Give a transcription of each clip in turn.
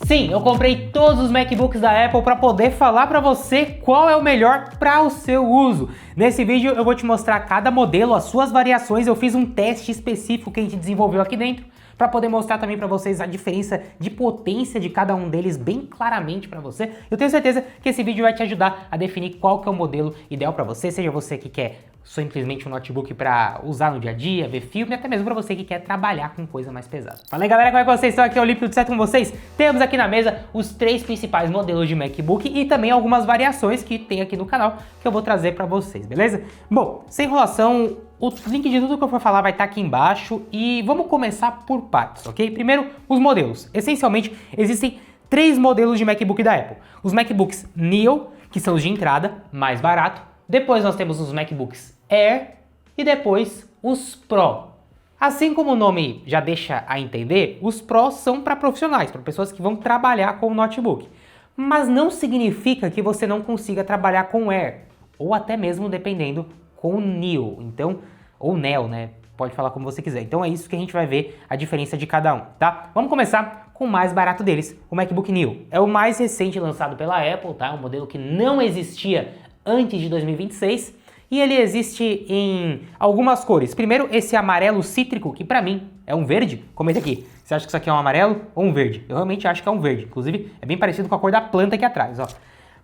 Sim, eu comprei todos os MacBooks da Apple para poder falar para você qual é o melhor para o seu uso. Nesse vídeo eu vou te mostrar cada modelo, as suas variações, eu fiz um teste específico que a gente desenvolveu aqui dentro para poder mostrar também para vocês a diferença de potência de cada um deles bem claramente para você. Eu tenho certeza que esse vídeo vai te ajudar a definir qual que é o modelo ideal para você, seja você que quer simplesmente um notebook para usar no dia a dia, ver filme, até mesmo para você que quer trabalhar com coisa mais pesada. Fala aí galera, como é que vocês estão? Aqui é o Lipe, tudo certo com vocês? Temos aqui na mesa os 3 principais modelos de MacBook e também algumas variações que tem aqui no canal que eu vou trazer para vocês, beleza? Bom, sem enrolação, o link de tudo que eu for falar vai estar aqui embaixo e vamos começar por partes, ok? Primeiro, os modelos. Essencialmente, existem 3 modelos de MacBook da Apple. Os MacBooks Neo, que são os de entrada, mais barato. Depois nós temos os MacBooks Air e depois os Pro. Assim como o nome já deixa a entender, os Pro são para profissionais, para pessoas que vão trabalhar com o notebook. Mas não significa que você não consiga trabalhar com o Air, ou até mesmo dependendo com o Neo, então, ou Neo, né? Pode falar como você quiser. Então é isso que a gente vai ver a diferença de cada um, tá? Vamos começar com o mais barato deles, o MacBook Neo. É o mais recente lançado pela Apple, tá? Um modelo que não existia antes de 2026 e ele existe em algumas cores. Primeiro, esse amarelo cítrico, que pra mim é um verde. Comenta aqui, você acha que isso aqui é um amarelo ou um verde? Eu realmente acho que é um verde, inclusive é bem parecido com a cor da planta aqui atrás, ó.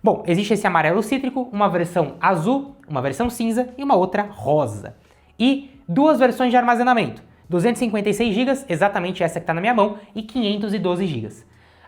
Bom, existe esse amarelo cítrico, uma versão azul, uma versão cinza e uma outra rosa. E 2 versões de armazenamento, 256 GB, exatamente essa que está na minha mão, e 512 GB.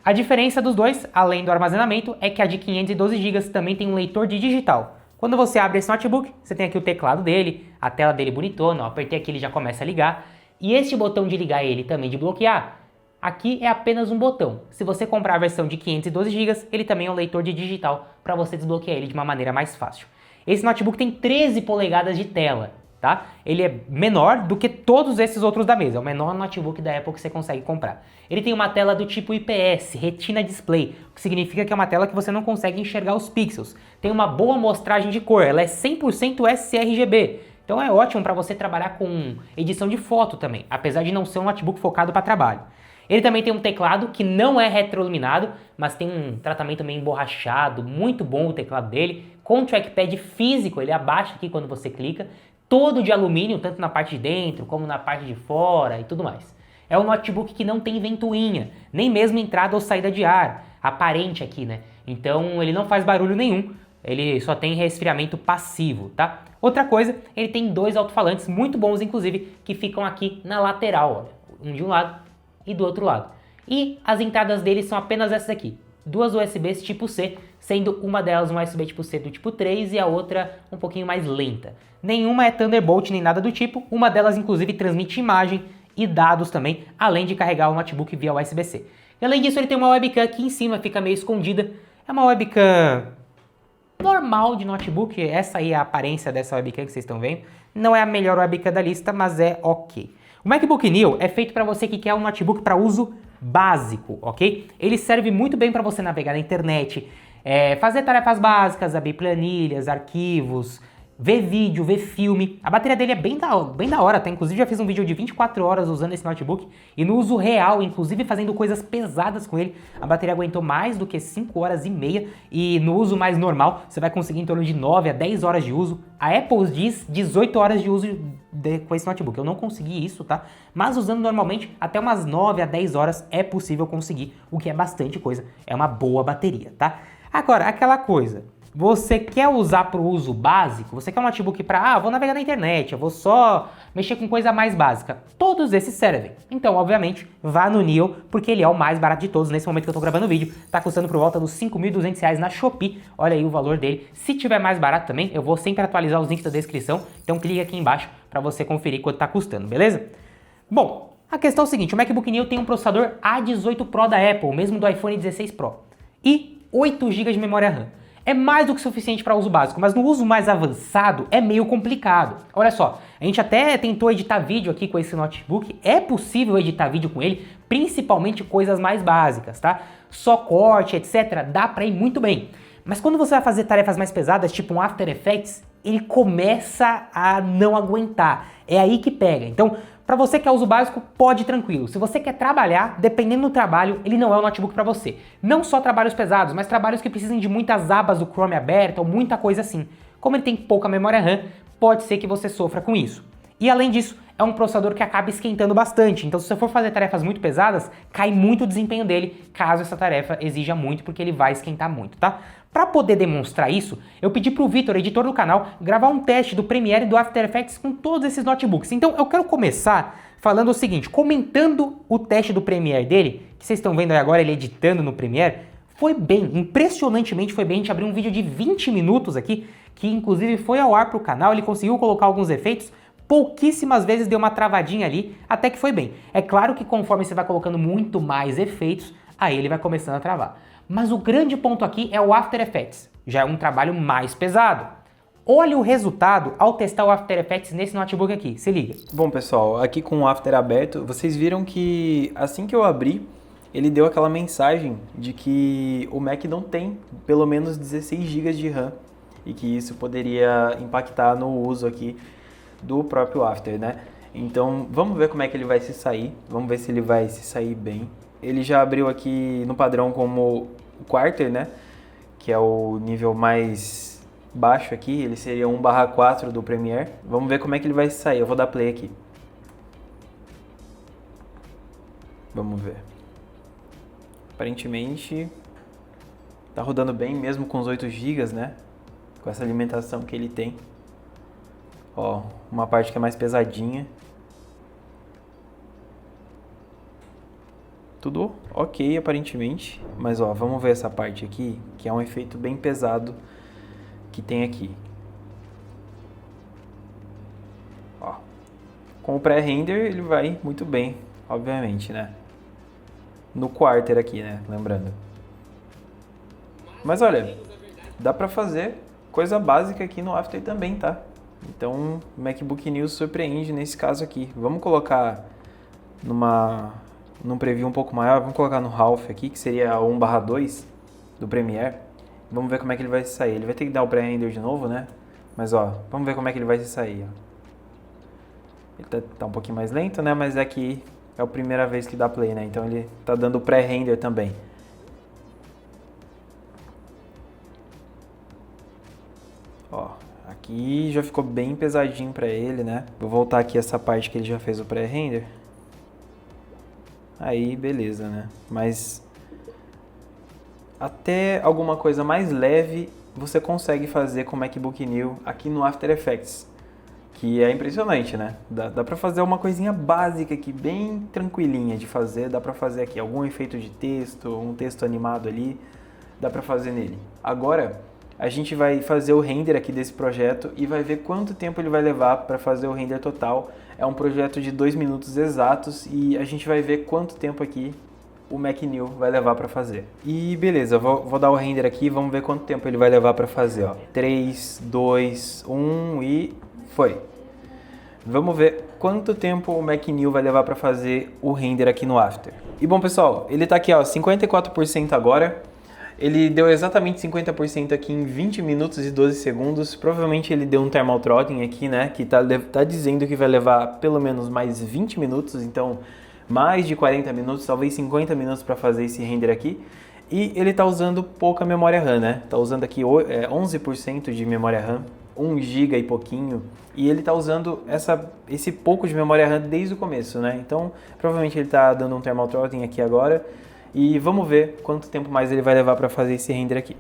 A diferença dos dois, além do armazenamento, é que a de 512 GB também tem um leitor de digital. Quando você abre esse notebook, você tem aqui o teclado dele, a tela dele bonitona, ó, apertei aqui ele já começa a ligar. E este botão de ligar ele também de bloquear, aqui é apenas um botão. Se você comprar a versão de 512 GB, ele também é um leitor de digital para você desbloquear ele de uma maneira mais fácil. Esse notebook tem 13 polegadas de tela, tá? Ele é menor do que todos esses outros da mesa, é o menor notebook da Apple que você consegue comprar. Ele tem uma tela do tipo IPS, Retina Display, o que significa que é uma tela que você não consegue enxergar os pixels. Tem uma boa amostragem de cor, ela é 100% sRGB, então é ótimo para você trabalhar com edição de foto também, apesar de não ser um notebook focado para trabalho. Ele também tem um teclado que não é retroiluminado, mas tem um tratamento meio emborrachado, muito bom o teclado dele, com trackpad físico, ele abaixa aqui quando você clica, todo de alumínio, tanto na parte de dentro como na parte de fora e tudo mais. É um notebook que não tem ventoinha, nem mesmo entrada ou saída de ar, aparente aqui, né? Então ele não faz barulho nenhum, ele só tem resfriamento passivo, tá? Outra coisa, ele tem 2 alto-falantes muito bons, inclusive, que ficam aqui na lateral, olha, um de um lado e do outro lado. E as entradas dele são apenas essas aqui, 2 USBs tipo C, sendo uma delas um USB tipo C do tipo 3 e a outra um pouquinho mais lenta. Nenhuma é Thunderbolt nem nada do tipo, uma delas inclusive transmite imagem e dados também, além de carregar o notebook via USB-C. E além disso ele tem uma webcam aqui em cima, fica meio escondida, é uma webcam normal de notebook, essa aí é a aparência dessa webcam que vocês estão vendo, não é a melhor webcam da lista, mas é ok. O MacBook Neo é feito para você que quer um notebook para uso básico, ok? Ele serve muito bem para você navegar na internet, fazer tarefas básicas, abrir planilhas, arquivos, ver vídeo, ver filme. A bateria dele é bem da hora, tá? Inclusive já fiz um vídeo de 24 horas usando esse notebook e no uso real, inclusive fazendo coisas pesadas com ele, a bateria aguentou mais do que 5 horas e meia e no uso mais normal você vai conseguir em torno de 9 a 10 horas de uso. A Apple diz 18 horas de uso com esse notebook. Eu não consegui isso, tá? Mas usando normalmente até umas 9 a 10 horas é possível conseguir, o que é bastante coisa. É uma boa bateria, tá? Agora, aquela coisa, você quer usar para o uso básico, você quer um notebook para, vou navegar na internet, eu vou só mexer com coisa mais básica. Todos esses servem. Então, obviamente, vá no Neo, porque ele é o mais barato de todos. Nesse momento que eu tô gravando o vídeo, tá custando por volta dos R$5.200 na Shopee. Olha aí o valor dele. Se tiver mais barato também, eu vou sempre atualizar os links da descrição. Então, clique aqui embaixo para você conferir quanto tá custando, beleza? Bom, a questão é o seguinte, o MacBook Neo tem um processador A18 Pro da Apple, mesmo do iPhone 16 Pro, e 8 GB de memória RAM. É mais do que suficiente para uso básico, mas no uso mais avançado é meio complicado. Olha só, a gente até tentou editar vídeo aqui com esse notebook, é possível editar vídeo com ele, principalmente coisas mais básicas, tá? Só corte, etc, dá para ir muito bem. Mas quando você vai fazer tarefas mais pesadas, tipo um After Effects, ele começa a não aguentar. É aí que pega. Então, Para você que é uso básico, pode ir tranquilo. Se você quer trabalhar, dependendo do trabalho, ele não é o notebook para você. Não só trabalhos pesados, mas trabalhos que precisem de muitas abas do Chrome aberta ou muita coisa assim. Como ele tem pouca memória RAM, pode ser que você sofra com isso. E além disso, é um processador que acaba esquentando bastante, então se você for fazer tarefas muito pesadas, cai muito o desempenho dele, caso essa tarefa exija muito, porque ele vai esquentar muito, tá? Para poder demonstrar isso, eu pedi pro Vitor, editor do canal, gravar um teste do Premiere e do After Effects com todos esses notebooks. Então eu quero começar falando o seguinte, comentando o teste do Premiere dele, que vocês estão vendo aí agora ele editando no Premiere, foi bem, impressionantemente foi bem. A gente abriu um vídeo de 20 minutos aqui, que inclusive foi ao ar pro canal, ele conseguiu colocar alguns efeitos, pouquíssimas vezes deu uma travadinha ali, até que foi bem. É claro que conforme você vai colocando muito mais efeitos, aí ele vai começando a travar. Mas o grande ponto aqui é o After Effects, já é um trabalho mais pesado. Olha o resultado ao testar o After Effects nesse notebook aqui, se liga. Bom pessoal, aqui com o After aberto, vocês viram que assim que eu abri, ele deu aquela mensagem de que o Mac não tem pelo menos 16 GB de RAM e que isso poderia impactar no uso aqui do próprio After, né? Então vamos ver como é que ele vai se sair, vamos ver se ele vai se sair bem. Ele já abriu aqui no padrão como o Quarter, né? Que é o nível mais baixo aqui, ele seria 1/4 do Premiere. Vamos ver como é que ele vai se sair, eu vou dar play aqui. Vamos ver. Aparentemente tá rodando bem mesmo com os 8 GB, né? Com essa alimentação que ele tem. Ó, uma parte que é mais pesadinha. Tudo ok aparentemente, mas ó, vamos ver essa parte aqui, que é um efeito bem pesado que tem aqui. Ó, com o pré-render ele vai muito bem, obviamente, né? No Quarter aqui, né? Lembrando. Mas olha, dá pra fazer coisa básica aqui no After também, tá? Então, o MacBook News surpreende nesse caso aqui. Vamos colocar num preview um pouco maior, vamos colocar no Half aqui, que seria o 1/2 do Premiere. Vamos ver como é que ele vai se sair. Ele vai ter que dar o pré-render de novo, né? Mas ó, vamos ver como é que ele vai se sair. Ó. Ele tá um pouquinho mais lento, né? Mas aqui é a primeira vez que dá play, né? Então ele tá dando o pré-render também. Ó. Aqui já ficou bem pesadinho para ele, né? Vou voltar aqui essa parte que ele já fez o pré-render. Aí, beleza, né? Mas até alguma coisa mais leve você consegue fazer com o MacBook Neo aqui no After Effects. Que é impressionante, né? Dá pra fazer uma coisinha básica aqui, bem tranquilinha de fazer. Dá pra fazer aqui algum efeito de texto, um texto animado ali. Dá pra fazer nele. Agora a gente vai fazer o render aqui desse projeto e vai ver quanto tempo ele vai levar para fazer o render total. É um projeto de 2 minutos exatos e a gente vai ver quanto tempo aqui o Mac Neo vai levar para fazer. E beleza, vou dar o render aqui e vamos ver quanto tempo ele vai levar para fazer. Ó. 3, 2, 1 e foi. Vamos ver quanto tempo o Mac Neo vai levar para fazer o render aqui no After. E bom pessoal, ele está aqui ó, 54% agora. Ele deu exatamente 50% aqui em 20 minutos e 12 segundos. Provavelmente ele deu um thermal throttling aqui, né? Que tá dizendo que vai levar pelo menos mais 20 minutos. Então, mais de 40 minutos, talvez 50 minutos para fazer esse render aqui. E ele tá usando pouca memória RAM, né? Tá usando aqui 11% de memória RAM, 1 GB e pouquinho. E ele tá usando esse pouco de memória RAM desde o começo, né? Então, provavelmente ele tá dando um thermal throttling aqui agora. E vamos ver quanto tempo mais ele vai levar para fazer esse render aqui.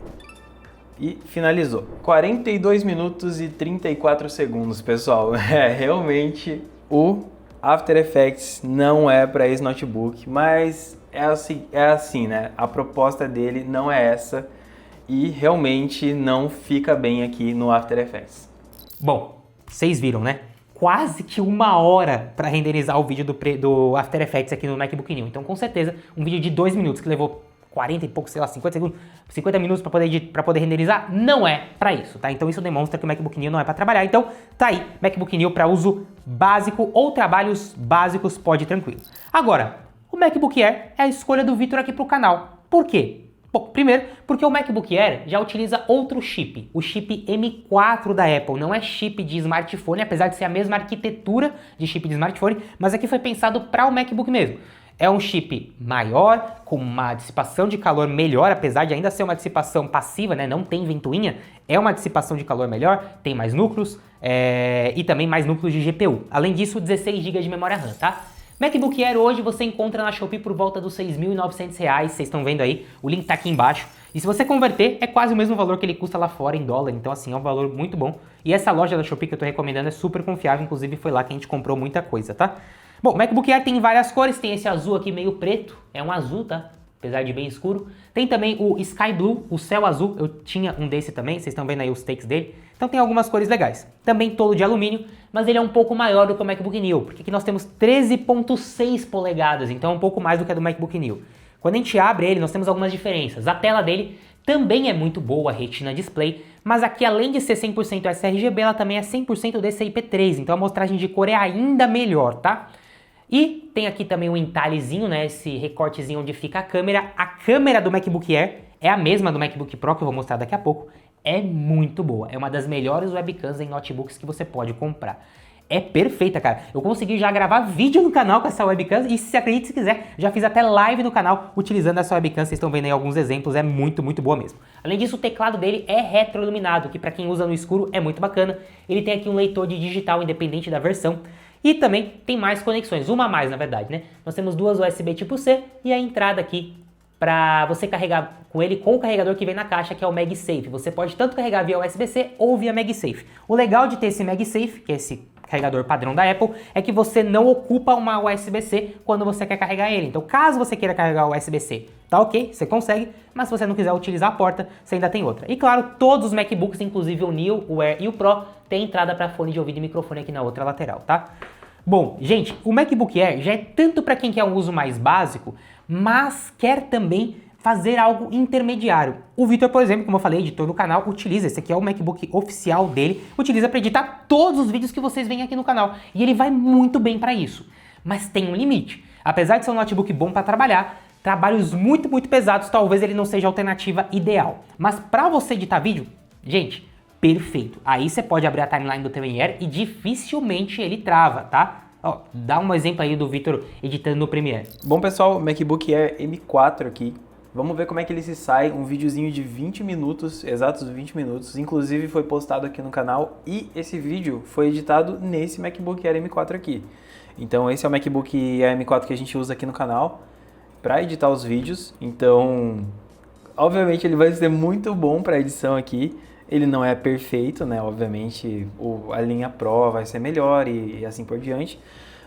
E finalizou. 42 minutos e 34 segundos, pessoal. Realmente o After Effects não é para esse notebook, mas é assim, né? A proposta dele não é essa e realmente não fica bem aqui no After Effects. Bom, vocês viram, né? Quase que 1 hora para renderizar o vídeo do After Effects aqui no MacBook Neo. Então, com certeza, um vídeo de 2 minutos que levou 40 e pouco, sei lá, 50 segundos, 50 minutos para poder renderizar, não é para isso, tá? Então isso demonstra que o MacBook Neo não é para trabalhar. Então, tá aí, MacBook Neo para uso básico ou trabalhos básicos, pode ir tranquilo. Agora, o MacBook Air é a escolha do Vitor aqui pro canal. Por quê? Bom, primeiro, porque o MacBook Air já utiliza outro chip, o chip M4 da Apple. Não é chip de smartphone, apesar de ser a mesma arquitetura de chip de smartphone, mas aqui foi pensado para o MacBook mesmo. É um chip maior, com uma dissipação de calor melhor, apesar de ainda ser uma dissipação passiva, né? Não tem ventoinha, é uma dissipação de calor melhor, tem mais núcleos e também mais núcleos de GPU. Além disso, 16 GB de memória RAM, tá? MacBook Air hoje você encontra na Shopee por volta dos R$ 6.900, vocês estão vendo aí, o link tá aqui embaixo. E se você converter, é quase o mesmo valor que ele custa lá fora em dólar, então assim, é um valor muito bom. E essa loja da Shopee que eu tô recomendando é super confiável, inclusive foi lá que a gente comprou muita coisa, tá? Bom, o MacBook Air tem várias cores, tem esse azul aqui meio preto, é um azul, tá? Apesar de bem escuro. Tem também o Sky Blue, o céu azul, eu tinha um desse também, vocês estão vendo aí os takes dele. Então tem algumas cores legais. Também todo de alumínio, mas ele é um pouco maior do que o MacBook Neo, porque aqui nós temos 13.6 polegadas, então é um pouco mais do que a do MacBook Neo. Quando a gente abre ele, nós temos algumas diferenças. A tela dele também é muito boa, Retina Display, mas aqui além de ser 100% sRGB, ela também é 100% DCI-P3, então a mostragem de cor é ainda melhor, tá? E tem aqui também um entalhezinho, né, esse recortezinho onde fica a câmera. A câmera do MacBook Air é a mesma do MacBook Pro, que eu vou mostrar daqui a pouco. É muito boa, é uma das melhores webcams em notebooks que você pode comprar. É perfeita, cara. Eu consegui já gravar vídeo no canal com essa webcam e, se acredite se quiser, já fiz até live no canal utilizando essa webcam. Vocês estão vendo aí alguns exemplos, é muito, muito boa mesmo. Além disso, o teclado dele é retroiluminado, que para quem usa no escuro é muito bacana. Ele tem aqui um leitor de digital independente da versão. E também tem mais conexões, uma a mais na verdade, né? Nós temos duas USB tipo C e a entrada aqui para você carregar com ele com o carregador que vem na caixa, que é o MagSafe. Você pode tanto carregar via USB-C ou via MagSafe. O legal de ter esse MagSafe, que é esse carregador padrão da Apple, é que você não ocupa uma USB-C quando você quer carregar ele. Então, caso você queira carregar o USB-C, tá ok, você consegue, mas se você não quiser utilizar a porta, você ainda tem outra. E claro, todos os MacBooks, inclusive o Neo, o Air e o Pro, tem entrada para fone de ouvido e microfone aqui na outra lateral, tá? Bom, gente, o MacBook Air já é tanto para quem quer um uso mais básico, mas quer também fazer algo intermediário. O Vitor, por exemplo, como eu falei, editor do canal, utiliza, esse aqui é o MacBook oficial dele, utiliza para editar todos os vídeos que vocês veem aqui no canal. E ele vai muito bem para isso. Mas tem um limite. Apesar de ser um notebook bom para trabalhar, trabalhos muito, muito pesados, talvez ele não seja a alternativa ideal. Mas para você editar vídeo, gente, perfeito. Aí você pode abrir a timeline do Premiere e dificilmente ele trava, tá? Ó, dá um exemplo aí do Vitor editando no Premiere. Bom, pessoal, MacBook Air M4 aqui. Vamos ver como é que ele se sai, um videozinho de 20 minutos, exatos 20 minutos, inclusive foi postado aqui no canal e esse vídeo foi editado nesse MacBook Air M4 aqui. Então esse é o MacBook Air M4 que a gente usa aqui no canal para editar os vídeos, então obviamente ele vai ser muito bom para edição aqui. Ele não é perfeito, né? Obviamente a linha Pro vai ser melhor e assim por diante,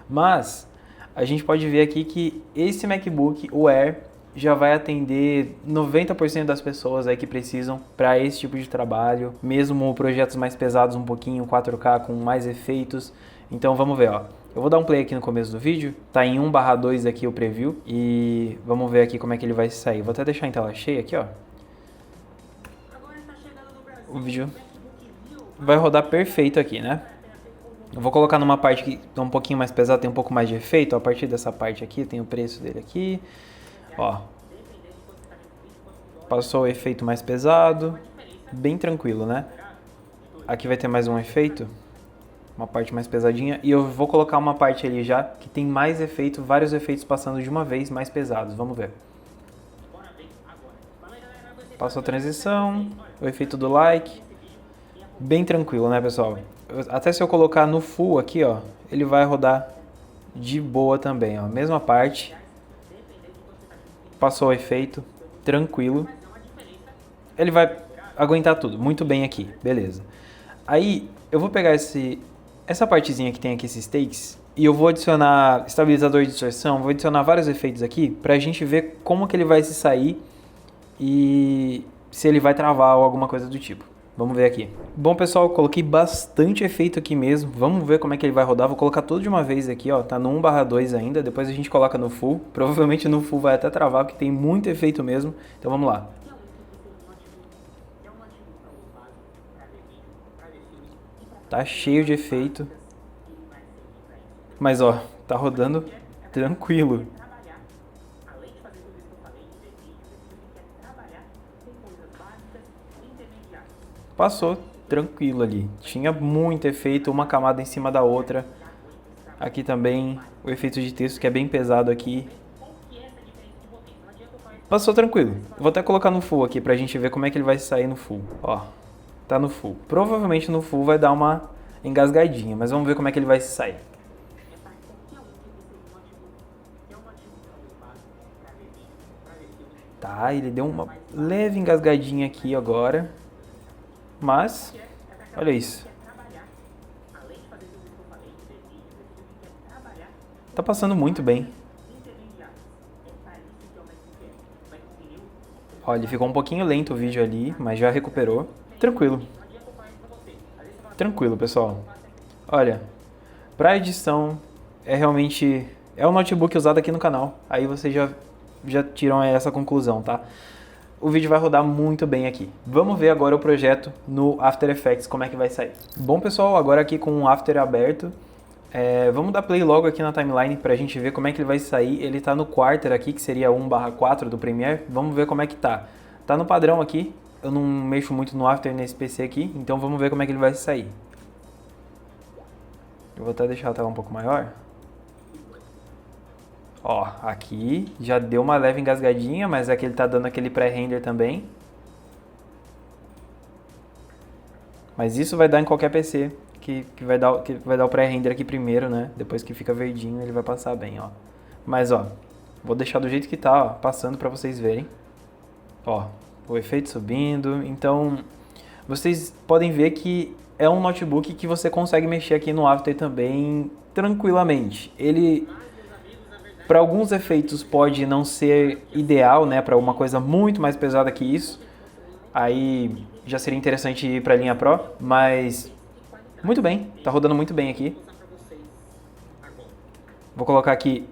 mas a gente pode ver aqui que esse MacBook, o Air, já vai atender 90% das pessoas aí que precisam para esse tipo de trabalho, mesmo projetos mais pesados um pouquinho, 4K com mais efeitos. Então vamos ver, ó. Eu vou dar um play aqui no começo do vídeo, tá em 1/2 aqui o preview e vamos ver aqui como é que ele vai sair. Vou até deixar em tela cheia aqui, ó. O vídeo vai rodar perfeito aqui, né? Eu vou colocar numa parte que é um pouquinho mais pesada, tem um pouco mais de efeito. Ó, a partir dessa parte aqui, tem o preço dele aqui. Ó, passou o efeito mais pesado, bem tranquilo, né? Aqui vai ter mais um efeito, uma parte mais pesadinha, e eu vou colocar uma parte ali já que tem mais efeito, vários efeitos passando de uma vez, mais pesados, vamos ver. Passou a transição, o efeito do like, bem tranquilo, né, pessoal? Até se eu colocar no full aqui, ó, ele vai rodar de boa também, ó, mesma parte. Passou o efeito, tranquilo. Ele vai aguentar tudo, muito bem aqui, beleza. Aí, eu vou pegar essa partezinha que tem aqui, esses takes, e eu vou adicionar estabilizador de distorção, vou adicionar vários efeitos aqui, pra gente ver como que ele vai se sair e se ele vai travar ou alguma coisa do tipo. Vamos ver aqui. Bom, pessoal, coloquei bastante efeito aqui mesmo. Vamos ver como é que ele vai rodar. Vou colocar tudo de uma vez aqui, ó. Tá no 1/2 ainda. Depois a gente coloca no full. Provavelmente no full vai até travar, porque tem muito efeito mesmo. Então vamos lá. Tá cheio de efeito. Mas, ó, tá rodando tranquilo. passou tranquilo ali. Tinha muito efeito, uma camada em cima da outra. Aqui também o efeito de texto que é bem pesado aqui. Passou tranquilo. Vou até colocar no full aqui pra gente ver como é que ele vai sair no full. Ó, tá no full. Provavelmente no full vai dar uma engasgadinha, mas vamos ver como é que ele vai sair. Tá, ele deu uma leve engasgadinha aqui agora. Mas, olha isso. Tá passando muito bem. Olha, ele ficou um pouquinho lento o vídeo ali, mas já recuperou. Tranquilo. Tranquilo, pessoal. Olha, pra edição, realmente... É o notebook usado aqui no canal. Aí vocês já tiram essa conclusão, tá? O vídeo vai rodar muito bem aqui. Vamos ver agora o projeto no After Effects, como é que vai sair. Bom, pessoal, agora aqui com o After aberto, vamos dar play logo aqui na timeline pra gente ver como é que ele vai sair. Ele tá no Quarter aqui, que seria 1/4 do Premiere. Vamos ver como é que tá. Tá no padrão aqui. Eu não mexo muito no After nesse PC aqui, então vamos ver como é que ele vai sair. Eu vou até deixar a tela um pouco maior. Ó, aqui já deu uma leve engasgadinha, mas aqui ele tá dando aquele pré-render também. Mas isso vai dar em qualquer PC, que vai dar o pré-render aqui primeiro, né? Depois que fica verdinho, ele vai passar bem, ó. Mas, ó, vou deixar do jeito que tá, ó, passando pra vocês verem. Ó, o efeito subindo. Então, vocês podem ver que é um notebook que você consegue mexer aqui no After também tranquilamente. Ele... Para alguns efeitos pode não ser ideal, né, para uma coisa muito mais pesada que isso. Aí já seria interessante ir para a linha Pro, mas muito bem, tá rodando muito bem aqui. Vou colocar aqui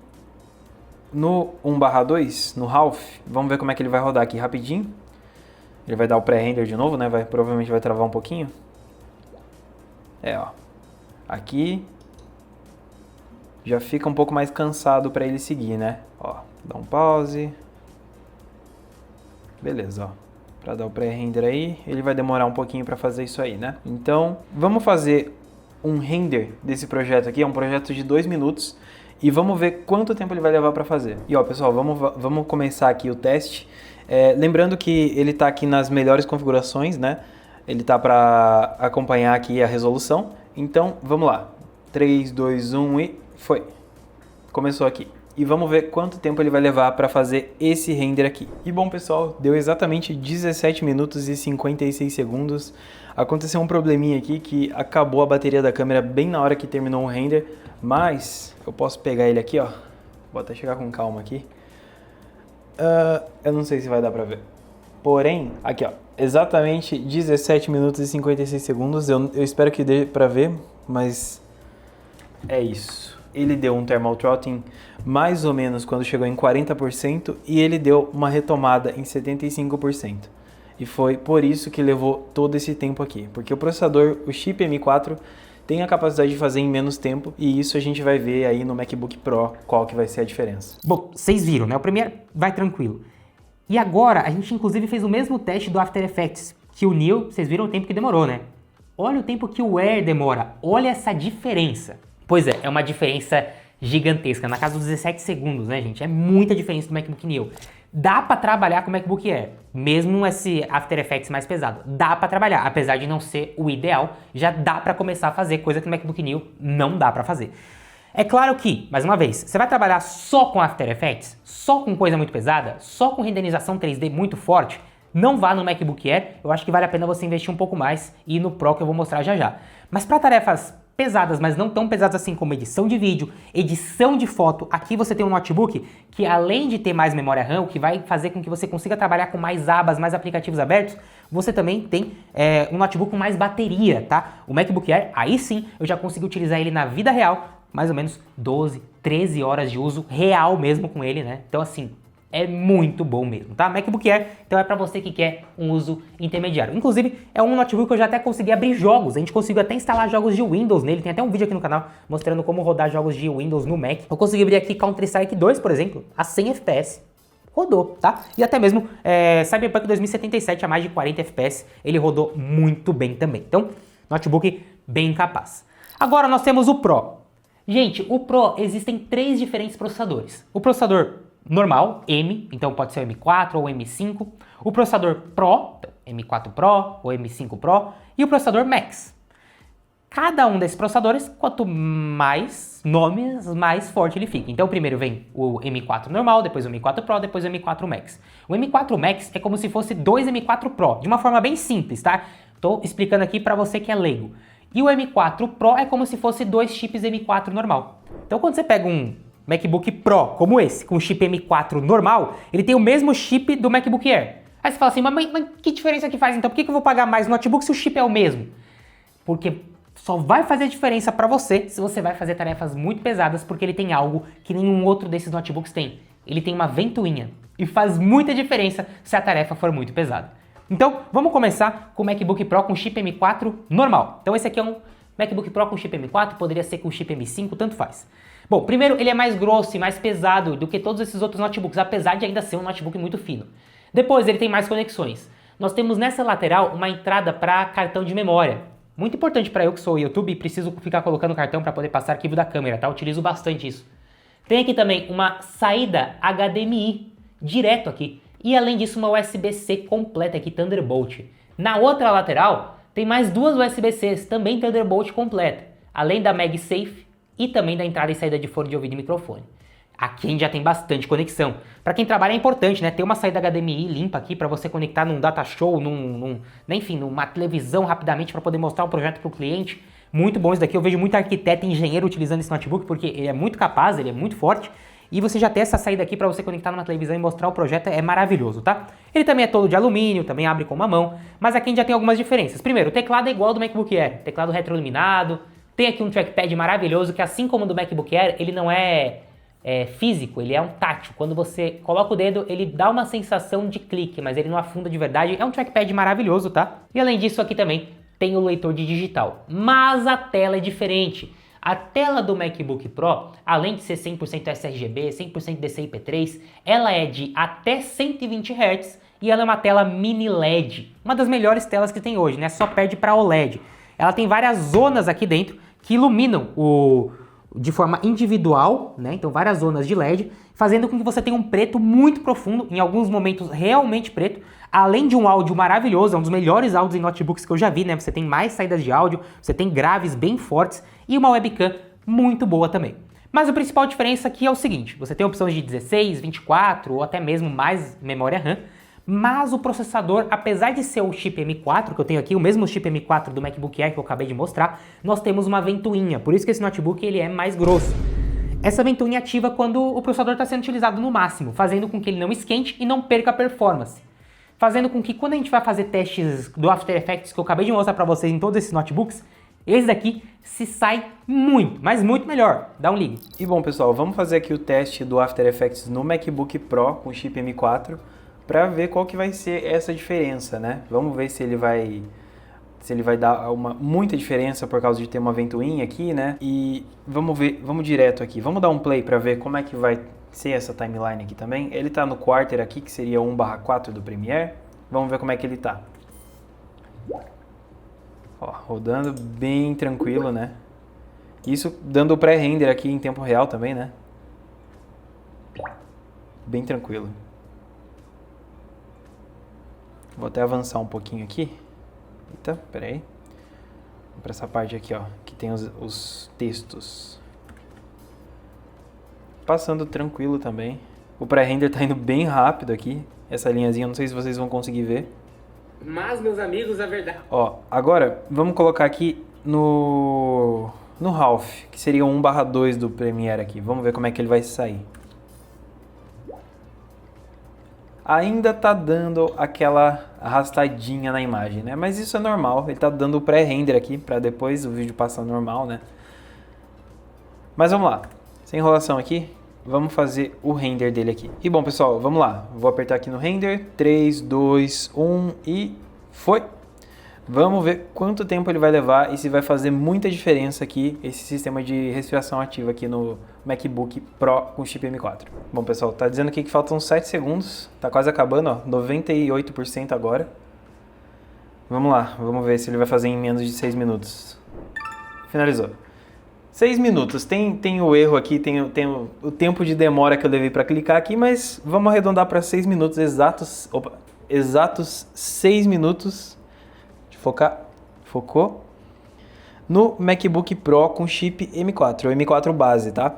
no 1/2, no Half, vamos ver como é que ele vai rodar aqui rapidinho. Ele vai dar o pré-render de novo, né, provavelmente vai travar um pouquinho. Ó, aqui... já fica um pouco mais cansado para ele seguir, né? Ó, dá um pause. Beleza, ó. Para dar o pré-render aí, ele vai demorar um pouquinho para fazer isso aí, né? Então, vamos fazer um render desse projeto aqui. É um projeto de 2 minutos. E vamos ver quanto tempo ele vai levar para fazer. E ó, pessoal, vamos começar aqui o teste. Lembrando que ele tá aqui nas melhores configurações, né? Ele tá para acompanhar aqui a resolução. Então, vamos lá. 3, 2, 1 e... foi. Começou aqui. E vamos ver quanto tempo ele vai levar para fazer esse render aqui. E bom, pessoal, deu exatamente 17 minutos e 56 segundos. Aconteceu um probleminha aqui que acabou a bateria da câmera bem na hora que terminou o render. Mas eu posso pegar ele aqui, ó. Vou até chegar com calma aqui. Eu não sei se vai dar para ver. Porém, aqui, ó. Exatamente 17 minutos e 56 segundos. Eu espero que dê para ver, mas... é isso. Ele deu um thermal throttling mais ou menos quando chegou em 40% e ele deu uma retomada em 75%. E foi por isso que levou todo esse tempo aqui. Porque o processador, o chip M4, tem a capacidade de fazer em menos tempo e isso a gente vai ver aí no MacBook Pro qual que vai ser a diferença. Bom, vocês viram, né? O Premiere vai tranquilo. E agora, a gente inclusive fez o mesmo teste do After Effects, que o Neo, vocês viram o tempo que demorou, né? Olha o tempo que o Air demora, olha essa diferença. Pois é uma diferença gigantesca, na casa dos 17 segundos, né, gente? É muita diferença do MacBook Neo. Dá pra trabalhar com o MacBook Air, mesmo esse After Effects mais pesado. Dá pra trabalhar, apesar de não ser o ideal, já dá pra começar a fazer coisa que no MacBook Neo não dá pra fazer. É claro que, mais uma vez, você vai trabalhar só com After Effects, só com coisa muito pesada, só com renderização 3D muito forte, não vá no MacBook Air, eu acho que vale a pena você investir um pouco mais e ir no Pro que eu vou mostrar já já. Mas para tarefas pesadas, mas não tão pesadas assim como edição de vídeo, edição de foto, aqui você tem um notebook que além de ter mais memória RAM, o que vai fazer com que você consiga trabalhar com mais abas, mais aplicativos abertos, você também tem um notebook com mais bateria, tá? O MacBook Air, aí sim, eu já consegui utilizar ele na vida real, mais ou menos 12, 13 horas de uso real mesmo com ele, né? Então assim, é muito bom mesmo, tá? MacBook Air, então é pra você que quer um uso intermediário. Inclusive, é um notebook que eu já até consegui abrir jogos. A gente conseguiu até instalar jogos de Windows nele. Tem até um vídeo aqui no canal mostrando como rodar jogos de Windows no Mac. Eu consegui abrir aqui Counter-Strike 2, por exemplo, a 100 FPS. rodou, tá? E até mesmo Cyberpunk 2077 a mais de 40 FPS, ele rodou muito bem também. Então, notebook bem capaz. Agora nós temos o Pro. Gente, o Pro existem 3 diferentes processadores. O processador normal, M, então pode ser o M4 ou o M5. O processador Pro, M4 Pro ou M5 Pro. E o processador Max. Cada um desses processadores, quanto mais nomes, mais forte ele fica. Então primeiro vem o M4 normal, depois o M4 Pro, depois o M4 Max. O M4 Max é como se fosse 2 M4 Pro, de uma forma bem simples, tá? Tô explicando aqui para você que é leigo. E o M4 Pro é como se fosse 2 chips M4 normal. Então quando você pega um MacBook Pro como esse, com chip M4 normal, ele tem o mesmo chip do MacBook Air. Aí você fala assim, mas que diferença que faz então? Por que eu vou pagar mais no notebook se o chip é o mesmo? Porque só vai fazer diferença para você se você vai fazer tarefas muito pesadas, porque ele tem algo que nenhum outro desses notebooks tem. Ele tem uma ventoinha e faz muita diferença se a tarefa for muito pesada. Então, vamos começar com o MacBook Pro com chip M4 normal. Então esse aqui é um MacBook Pro com chip M4, poderia ser com chip M5, tanto faz. Bom, primeiro ele é mais grosso e mais pesado do que todos esses outros notebooks, apesar de ainda ser um notebook muito fino. Depois ele tem mais conexões. Nós temos nessa lateral uma entrada para cartão de memória. Muito importante para eu que sou YouTube e preciso ficar colocando cartão para poder passar arquivo da câmera, tá? Eu utilizo bastante isso. Tem aqui também uma saída HDMI direto aqui. E além disso, uma USB-C completa aqui, Thunderbolt. Na outra lateral, tem mais 2 USB-Cs, também Thunderbolt completa. Além da MagSafe e também da entrada e saída de fone de ouvido e microfone. Aqui a gente já tem bastante conexão. Para quem trabalha é importante, né? Ter uma saída HDMI limpa aqui para você conectar num data show, enfim, numa televisão rapidamente para poder mostrar o projeto para o cliente. Muito bom isso daqui. Eu vejo muito arquiteto e engenheiro utilizando esse notebook porque ele é muito capaz, ele é muito forte. E você já ter essa saída aqui para você conectar numa televisão e mostrar o projeto é maravilhoso, tá? Ele também é todo de alumínio, também abre com uma mão, mas aqui a gente já tem algumas diferenças. Primeiro, o teclado é igual ao do MacBook Air, teclado retroiluminado. Tem aqui um trackpad maravilhoso que, assim como o do MacBook Air, ele não é físico, ele é um tátil. Quando você coloca o dedo, ele dá uma sensação de clique, mas ele não afunda de verdade. É um trackpad maravilhoso, tá? E além disso, aqui também tem o leitor de digital. Mas a tela é diferente. A tela do MacBook Pro, além de ser 100% sRGB, 100% DCI-P3, ela é de até 120 Hz e ela é uma tela mini LED. Uma das melhores telas que tem hoje, né? Só perde para OLED. Ela tem várias zonas aqui dentro que iluminam de forma individual, né? Então várias zonas de LED, fazendo com que você tenha um preto muito profundo, em alguns momentos realmente preto, além de um áudio maravilhoso, é um dos melhores áudios em notebooks que eu já vi, né? Você tem mais saídas de áudio, você tem graves bem fortes e uma webcam muito boa também. Mas a principal diferença aqui é o seguinte, você tem opções de 16, 24 ou até mesmo mais memória RAM, mas o processador, apesar de ser o chip M4, que eu tenho aqui, o mesmo chip M4 do MacBook Air que eu acabei de mostrar, nós temos uma ventoinha, por isso que esse notebook ele é mais grosso. Essa ventoinha ativa quando o processador está sendo utilizado no máximo, fazendo com que ele não esquente e não perca a performance. Fazendo com que quando a gente vai fazer testes do After Effects que eu acabei de mostrar para vocês em todos esses notebooks, esse daqui se sai muito, mas muito melhor. Dá um ligue. E bom pessoal, vamos fazer aqui o teste do After Effects no MacBook Pro com chip M4 para ver qual que vai ser essa diferença, né? Vamos ver se ele vai dar muita diferença por causa de ter uma ventoinha aqui, né? E vamos ver, vamos direto aqui. Vamos dar um play para ver como é que vai ser essa timeline aqui também. Ele tá no Quarter aqui, que seria 1/4 do Premiere. Vamos ver como é que ele tá. Ó, rodando bem tranquilo, né? Isso dando o pré-render aqui em tempo real também, né? Bem tranquilo. Vou até avançar um pouquinho aqui. Eita, peraí. Vamos para essa parte aqui, ó, que tem os textos. Passando tranquilo também. O pré-render tá indo bem rápido aqui. Essa linhazinha, não sei se vocês vão conseguir ver. Mas, meus amigos, é verdade. Ó, agora vamos colocar aqui no Half, que seria 1/2 do Premiere aqui. Vamos ver como é que ele vai sair. Ainda tá dando aquela arrastadinha na imagem, né? Mas isso é normal, ele tá dando o pré-render aqui para depois o vídeo passar normal, né? Mas vamos lá, sem enrolação aqui, vamos fazer o render dele aqui. E bom pessoal, vamos lá, vou apertar aqui no render, 3, 2, 1 e foi! Vamos ver quanto tempo ele vai levar e se vai fazer muita diferença aqui esse sistema de respiração ativa aqui no MacBook Pro com chip M4. Bom, pessoal, tá dizendo aqui que faltam 7 segundos, tá quase acabando, ó, 98% agora. Vamos lá, vamos ver se ele vai fazer em menos de 6 minutos. Finalizou. 6 minutos, tem o erro aqui, tem o tempo de demora que eu levei para clicar aqui, mas vamos arredondar para 6 minutos exatos, exatos 6 minutos. Focar, focou, no MacBook Pro com chip M4, o M4 base, tá?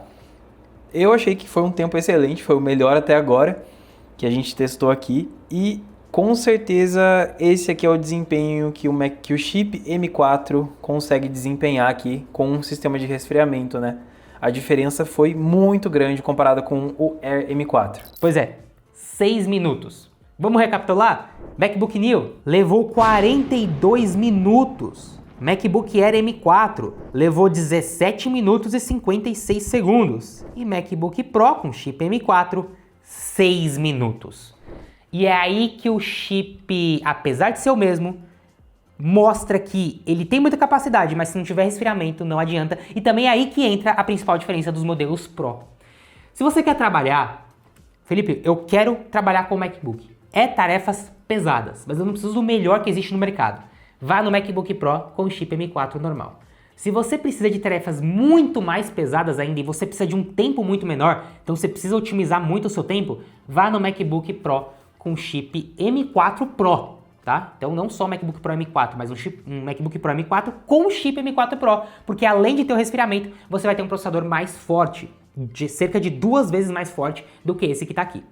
Eu achei que foi um tempo excelente, foi o melhor até agora que a gente testou aqui e com certeza esse aqui é o desempenho que o chip M4 consegue desempenhar aqui com um sistema de resfriamento, né? A diferença foi muito grande comparada com o Air M4. Pois é, 6 minutos. Vamos recapitular? MacBook Neo levou 42 minutos. MacBook Air M4 levou 17 minutos e 56 segundos. E MacBook Pro com chip M4, 6 minutos. E é aí que o chip, apesar de ser o mesmo, mostra que ele tem muita capacidade, mas se não tiver resfriamento não adianta. E também é aí que entra a principal diferença dos modelos Pro. Se você quer trabalhar, Felipe, eu quero trabalhar com o MacBook. É tarefas pesadas, mas eu não preciso do melhor que existe no mercado. Vá no MacBook Pro com o chip M4 normal. Se você precisa de tarefas muito mais pesadas ainda e você precisa de um tempo muito menor, então você precisa otimizar muito o seu tempo, vá no MacBook Pro com o chip M4 Pro, tá? Então não só o MacBook Pro M4, mas um MacBook Pro M4 com o chip M4 Pro, porque além de ter o resfriamento, você vai ter um processador mais forte, de cerca de 2 vezes mais forte do que esse que está aqui.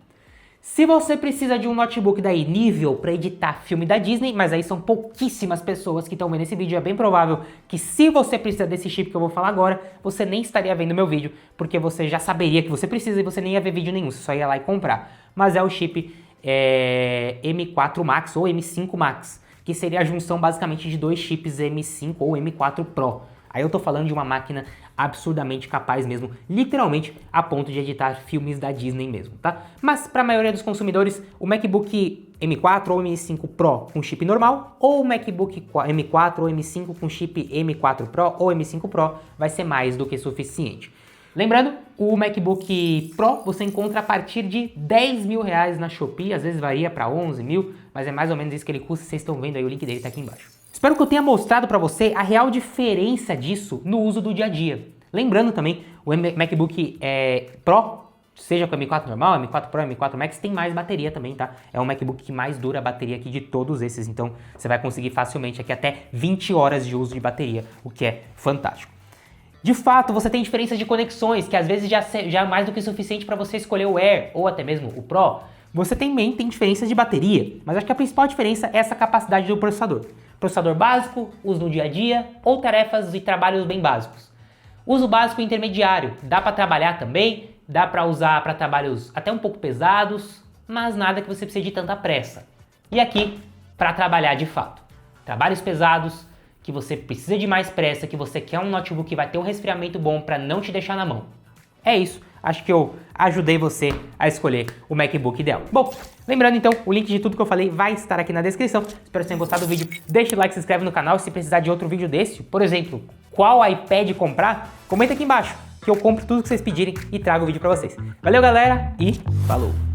Se você precisa de um notebook daí nível para editar filme da Disney, mas aí são pouquíssimas pessoas que estão vendo esse vídeo, é bem provável que se você precisa desse chip que eu vou falar agora, você nem estaria vendo meu vídeo, porque você já saberia que você precisa e você nem ia ver vídeo nenhum, você só ia lá e comprar. Mas é o chip M4 Max ou M5 Max, que seria a junção basicamente de 2 chips M5 ou M4 Pro. Aí eu tô falando de uma máquina absurdamente capaz mesmo, literalmente a ponto de editar filmes da Disney mesmo, tá? Mas para a maioria dos consumidores, o MacBook M4 ou M5 Pro com chip normal, ou o MacBook M4 ou M5 com chip M4 Pro ou M5 Pro vai ser mais do que suficiente. Lembrando, o MacBook Pro você encontra a partir de 10 mil reais na Shopee, às vezes varia para 11 mil, mas é mais ou menos isso que ele custa, vocês estão vendo aí, o link dele tá aqui embaixo. Espero que eu tenha mostrado para você a real diferença disso no uso do dia a dia. Lembrando também, o MacBook Pro, seja com M4 normal, M4 Pro, M4 Max, tem mais bateria também, tá? É o MacBook que mais dura a bateria aqui de todos esses, então você vai conseguir facilmente aqui até 20 horas de uso de bateria, o que é fantástico. De fato, você tem diferenças de conexões, que às vezes já é mais do que suficiente para você escolher o Air ou até mesmo o Pro. Você também tem diferenças de bateria, mas acho que a principal diferença é essa capacidade do processador. Processador básico, uso no dia a dia ou tarefas e trabalhos bem básicos. Uso básico e intermediário, dá para trabalhar também, dá para usar para trabalhos até um pouco pesados, mas nada que você precise de tanta pressa. E aqui, para trabalhar de fato. Trabalhos pesados, que você precisa de mais pressa, que você quer um notebook que vai ter um resfriamento bom para não te deixar na mão. É isso, acho que eu ajudei você a escolher o MacBook ideal. Bom, lembrando então, o link de tudo que eu falei vai estar aqui na descrição. Espero que vocês tenham gostado do vídeo. Deixa o like, se inscreve no canal e se precisar de outro vídeo desse, por exemplo, qual iPad comprar, comenta aqui embaixo que eu compro tudo que vocês pedirem e trago o vídeo pra vocês. Valeu galera e falou!